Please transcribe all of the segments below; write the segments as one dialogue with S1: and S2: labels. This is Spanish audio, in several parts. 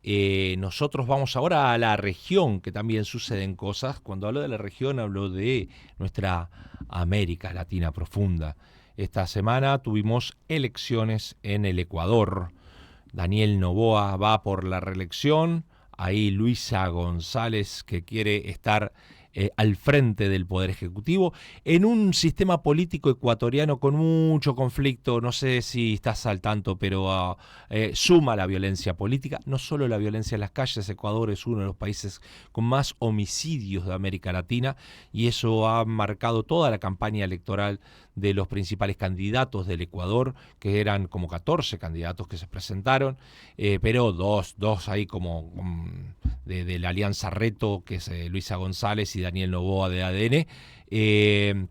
S1: Nosotros vamos ahora a la región, que también suceden cosas. Cuando hablo de la región, hablo de nuestra América Latina profunda. Esta semana tuvimos elecciones en el Ecuador. Daniel Noboa va por la reelección. Ahí Luisa González, que quiere estar al frente del Poder Ejecutivo, en un sistema político ecuatoriano con mucho conflicto. No sé si estás al tanto, pero suma la violencia política, no solo la violencia en las calles. Ecuador es uno de los países con más homicidios de América Latina, y eso ha marcado toda la campaña electoral de los principales candidatos del Ecuador, que eran como 14 candidatos que se presentaron, pero dos ahí como de la Alianza Reto, que es Luisa González y Daniel Noboa de ADN, que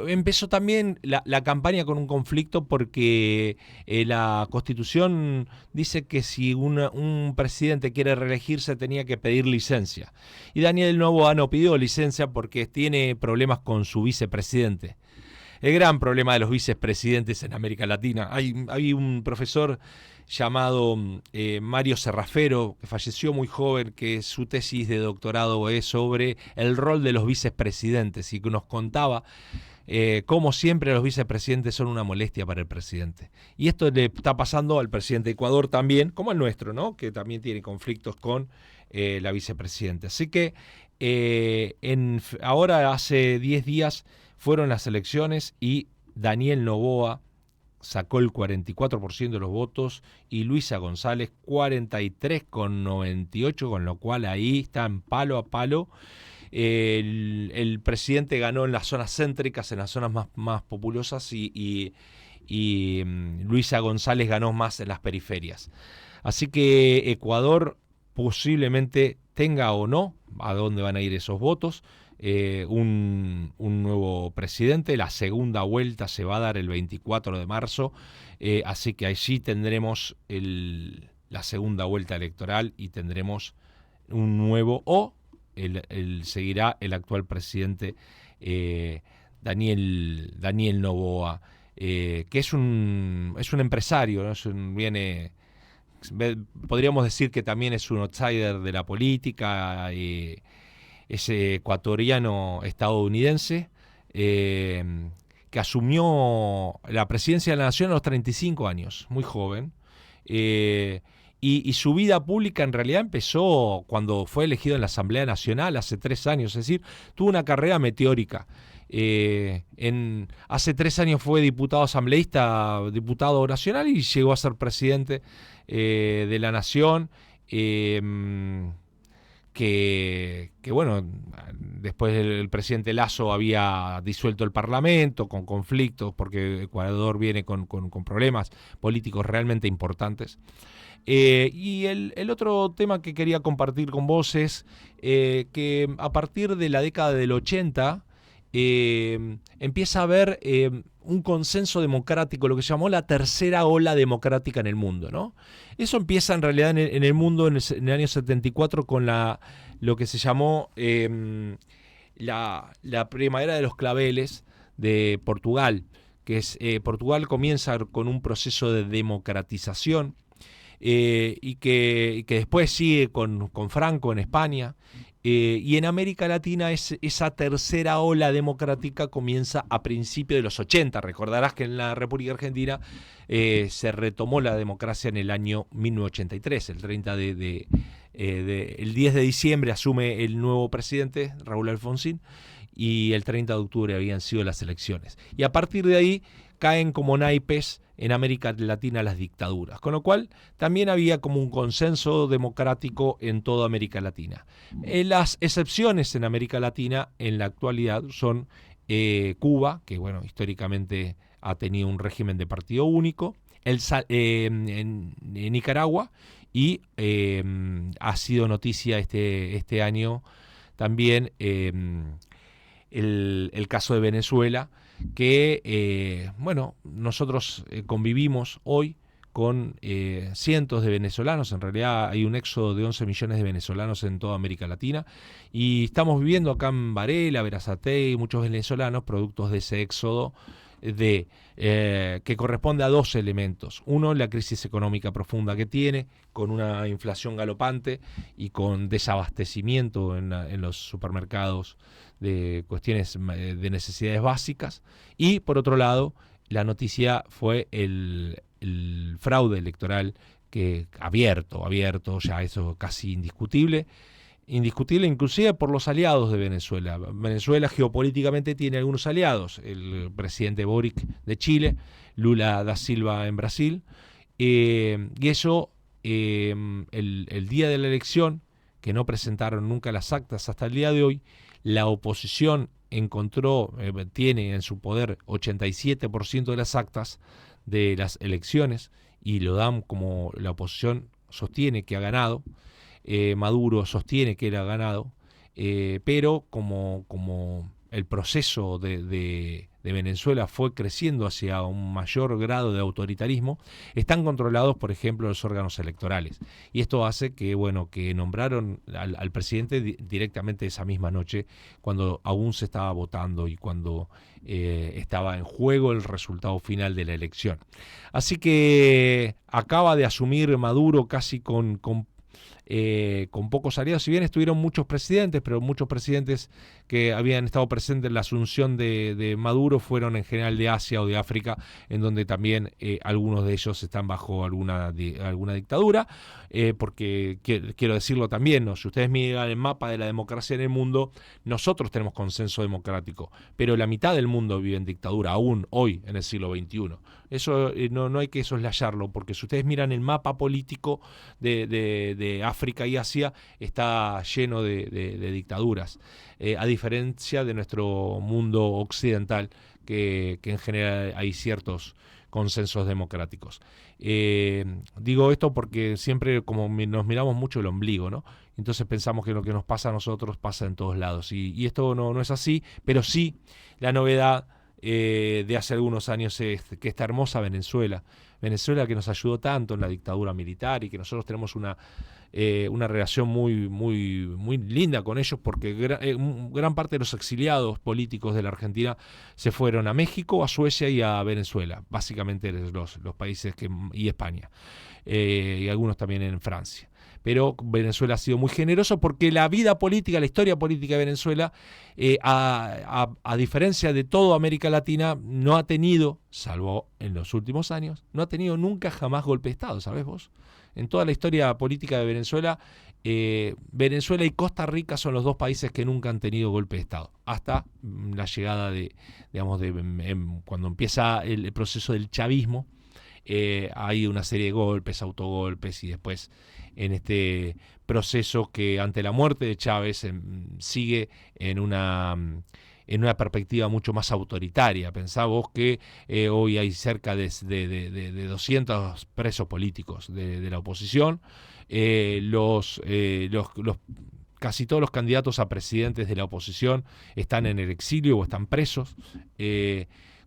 S1: empezó también la campaña con un conflicto porque la Constitución dice que si un presidente quiere reelegirse tenía que pedir licencia. Y Daniel Noboa no pidió licencia porque tiene problemas con su vicepresidente. El gran problema de los vicepresidentes en América Latina. Hay un profesor llamado Mario Serrafero, que falleció muy joven, que su tesis de doctorado es sobre el rol de los vicepresidentes, y que nos contaba cómo siempre los vicepresidentes son una molestia para el presidente. Y esto le está pasando al presidente de Ecuador también, como al nuestro, ¿no? Que también tiene conflictos con la vicepresidenta. Así que ahora hace 10 días fueron las elecciones y Daniel Noboa sacó el 44% de los votos y Luisa González 43,98%, con lo cual ahí están palo a palo. El presidente ganó en las zonas céntricas, en las zonas más populosas, y Luisa González ganó más en las periferias. Así que Ecuador posiblemente tenga o no a dónde van a ir esos votos. Un nuevo presidente. La segunda vuelta se va a dar el 24 de marzo, así que allí tendremos la segunda vuelta electoral y tendremos un nuevo, o seguirá el actual presidente Daniel Noboa, que es un empresario, ¿no? Podríamos decir que también es un outsider de la política. Es ecuatoriano estadounidense, que asumió la presidencia de la nación a los 35 años, muy joven, y su vida pública en realidad empezó cuando fue elegido en la Asamblea Nacional hace 3 años, es decir, tuvo una carrera meteórica. Hace 3 años fue diputado asambleísta, diputado nacional, y llegó a ser presidente de la nación. Que bueno, después el presidente Lasso había disuelto el Parlamento con conflictos, porque Ecuador viene con problemas políticos realmente importantes. Y el otro tema que quería compartir con vos es que a partir de la década del 80 empieza a haber un consenso democrático, lo que se llamó la tercera ola democrática en el mundo, ¿no? Eso empieza en realidad en el mundo en el año 74 con lo que se llamó la primavera de los claveles de Portugal, que es Portugal comienza con un proceso de democratización, y que después sigue con Franco en España. Y en América Latina esa tercera ola democrática comienza a principios de los 80. Recordarás que en la República Argentina se retomó la democracia en el año 1983. El 10 de diciembre asume el nuevo presidente, Raúl Alfonsín, y el 30 de octubre habían sido las elecciones. Y a partir de ahí caen como naipes en América Latina las dictaduras, con lo cual también había como un consenso democrático en toda América Latina. Las excepciones en América Latina en la actualidad son Cuba, que bueno, históricamente ha tenido un régimen de partido único, en Nicaragua, y ha sido noticia este año también el caso de Venezuela, que bueno, nosotros convivimos hoy con cientos de venezolanos. En realidad hay un éxodo de 11 millones de venezolanos en toda América Latina, y estamos viviendo acá en Varela, Berazategui, muchos venezolanos productos de ese éxodo, que corresponde a dos elementos. Uno, la crisis económica profunda que tiene, con una inflación galopante y con desabastecimiento en los supermercados de cuestiones de necesidades básicas. Y por otro lado, la noticia fue el fraude electoral que abierto, ya eso casi indiscutible inclusive por los aliados de Venezuela. Venezuela geopolíticamente tiene algunos aliados, el presidente Boric de Chile, Lula da Silva en Brasil, y eso, el día de la elección, que no presentaron nunca las actas hasta el día de hoy, la oposición tiene en su poder 87% de las actas de las elecciones, y lo dan como la oposición sostiene que ha ganado. Maduro sostiene que él ha ganado, pero como el proceso de Venezuela fue creciendo hacia un mayor grado de autoritarismo, están controlados, por ejemplo, los órganos electorales. Y esto hace que nombraron al presidente directamente esa misma noche, cuando aún se estaba votando y cuando estaba en juego el resultado final de la elección. Así que acaba de asumir Maduro casi con pocos aliados, si bien estuvieron muchos presidentes, pero muchos presidentes que habían estado presentes en la asunción de Maduro fueron en general de Asia o de África, en donde también algunos de ellos están bajo alguna dictadura, porque quiero decirlo también, ¿no? Si ustedes miran el mapa de la democracia en el mundo, nosotros tenemos consenso democrático, pero la mitad del mundo vive en dictadura, aún hoy en el siglo XXI. Eso no hay que soslayarlo, porque si ustedes miran el mapa político de África y Asia, está lleno de dictaduras, a diferencia de nuestro mundo occidental, que en general hay ciertos consensos democráticos. Digo esto porque siempre como nos miramos mucho el ombligo, ¿no? Entonces pensamos que lo que nos pasa a nosotros pasa en todos lados, y esto no es así, pero sí la novedad de hace algunos años es que esta hermosa Venezuela que nos ayudó tanto en la dictadura militar, y que nosotros tenemos una relación muy, muy, muy linda con ellos, porque gran parte de los exiliados políticos de la Argentina se fueron a México, a Suecia y a Venezuela, básicamente los países y España, y algunos también en Francia. Pero Venezuela ha sido muy generoso, porque la vida política, la historia política de Venezuela, a diferencia de toda América Latina, no ha tenido, salvo en los últimos años, no ha tenido nunca jamás golpe de Estado, ¿sabés vos? En toda la historia política de Venezuela, Venezuela y Costa Rica son los dos países que nunca han tenido golpe de Estado, hasta la llegada cuando empieza el proceso del chavismo. Hay una serie de golpes, autogolpes, y después en este proceso que ante la muerte de Chávez sigue en una perspectiva mucho más autoritaria. Pensá vos que hoy hay cerca de 200 presos políticos de la oposición. Casi todos los candidatos a presidentes de la oposición están en el exilio o están presos.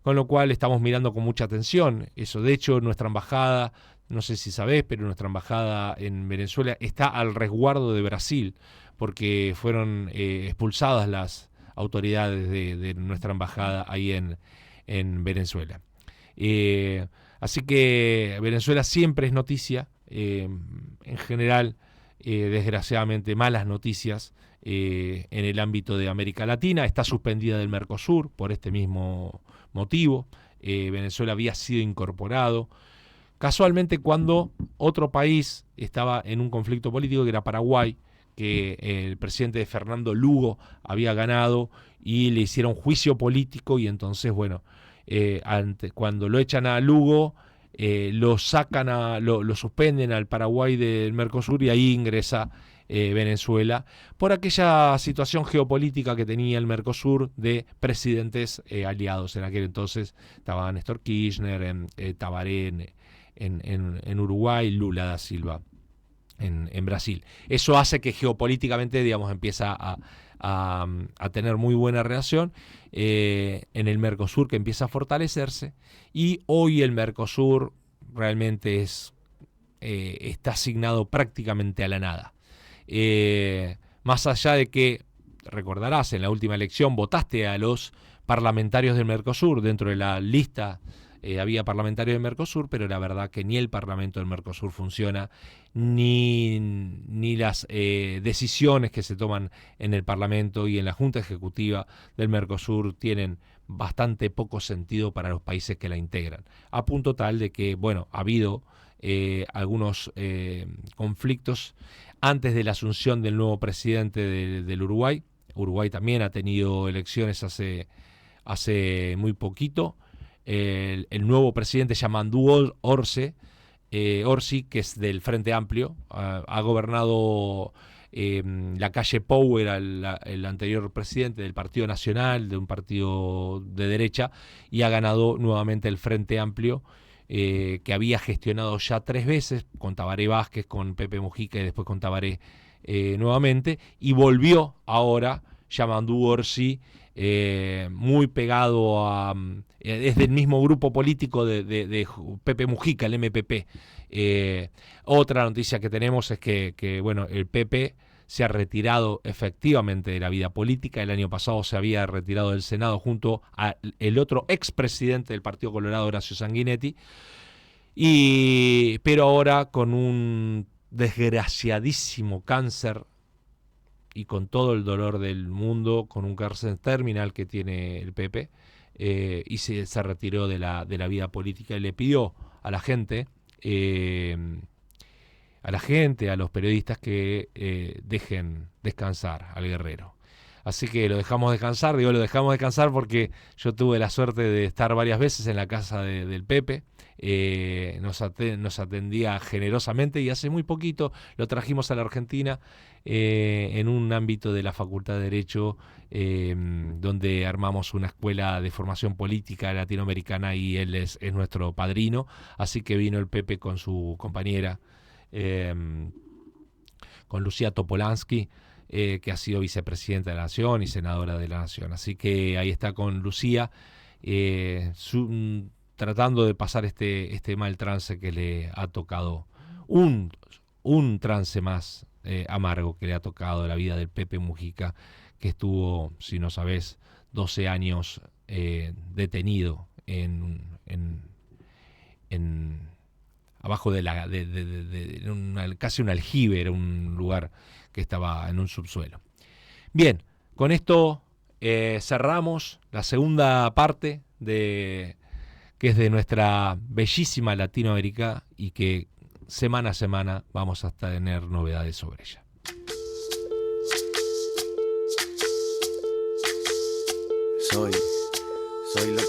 S1: Con lo cual estamos mirando con mucha atención eso. De hecho, nuestra embajada, no sé si sabés, pero nuestra embajada en Venezuela está al resguardo de Brasil, porque fueron expulsadas las autoridades de nuestra embajada ahí en Venezuela. Así que Venezuela siempre es noticia, en general, desgraciadamente, malas noticias en el ámbito de América Latina. Está suspendida del Mercosur por este mismo motivo. Venezuela había sido incorporado casualmente cuando otro país estaba en un conflicto político, que era Paraguay, que el presidente Fernando Lugo había ganado y le hicieron juicio político, y entonces, bueno, cuando lo echan a Lugo, lo suspenden al Paraguay del Mercosur, y ahí ingresa Venezuela, por aquella situación geopolítica que tenía el Mercosur de presidentes aliados. En aquel entonces estaba Néstor Kirchner, Tabaré en Uruguay, Lula da Silva en Brasil. Eso hace que geopolíticamente, digamos, empieza a tener muy buena relación en el Mercosur, que empieza a fortalecerse, y hoy el Mercosur realmente está asignado prácticamente a la nada. Más allá de que, recordarás, en la última elección votaste a los parlamentarios del Mercosur. Dentro de la lista había parlamentarios del Mercosur, pero la verdad que ni el Parlamento del Mercosur funciona, ni las decisiones que se toman en el Parlamento y en la Junta Ejecutiva del Mercosur tienen bastante poco sentido para los países que la integran, a punto tal de que, bueno, ha habido algunos conflictos antes de la asunción del nuevo presidente del Uruguay. Uruguay también ha tenido elecciones hace muy poquito. El nuevo presidente Yamandu Orsi, que es del Frente Amplio, ha gobernado la calle Pou, era el anterior presidente del Partido Nacional, de un partido de derecha, y ha ganado nuevamente el Frente Amplio, que había gestionado ya 3 veces, con Tabaré Vázquez, con Pepe Mujica y después con Tabaré nuevamente, y volvió ahora Yamandu Orsi, muy pegado a... es del mismo grupo político de Pepe Mujica, el MPP. Otra noticia que tenemos es que bueno, el PP se ha retirado efectivamente de la vida política. El año pasado se había retirado del Senado junto al otro expresidente del Partido Colorado, Horacio Sanguinetti, pero ahora con un desgraciadísimo cáncer y con todo el dolor del mundo, con un cáncer terminal que tiene el PP, y se retiró de la vida política y le pidió a la gente, a los periodistas, que dejen descansar al guerrero. Así que lo dejamos descansar. Digo, lo dejamos descansar porque yo tuve la suerte de estar varias veces en la casa del Pepe. Nos atendía generosamente, y hace muy poquito lo trajimos a la Argentina en un ámbito de la Facultad de Derecho, donde armamos una escuela de formación política latinoamericana, y él es nuestro padrino. Así que vino el Pepe con su compañera, con Lucía Topolansky, que ha sido vicepresidenta de la Nación y senadora de la Nación. Así que ahí está con Lucía, tratando de pasar este mal trance que le ha tocado, un trance más amargo que le ha tocado la vida del Pepe Mujica, que estuvo, si no sabés, 12 años detenido abajo casi un aljibe. Era un lugar que estaba en un subsuelo. Bien, con esto cerramos la segunda parte que es de nuestra bellísima Latinoamérica, y que semana a semana vamos a tener novedades sobre ella.
S2: Soy lo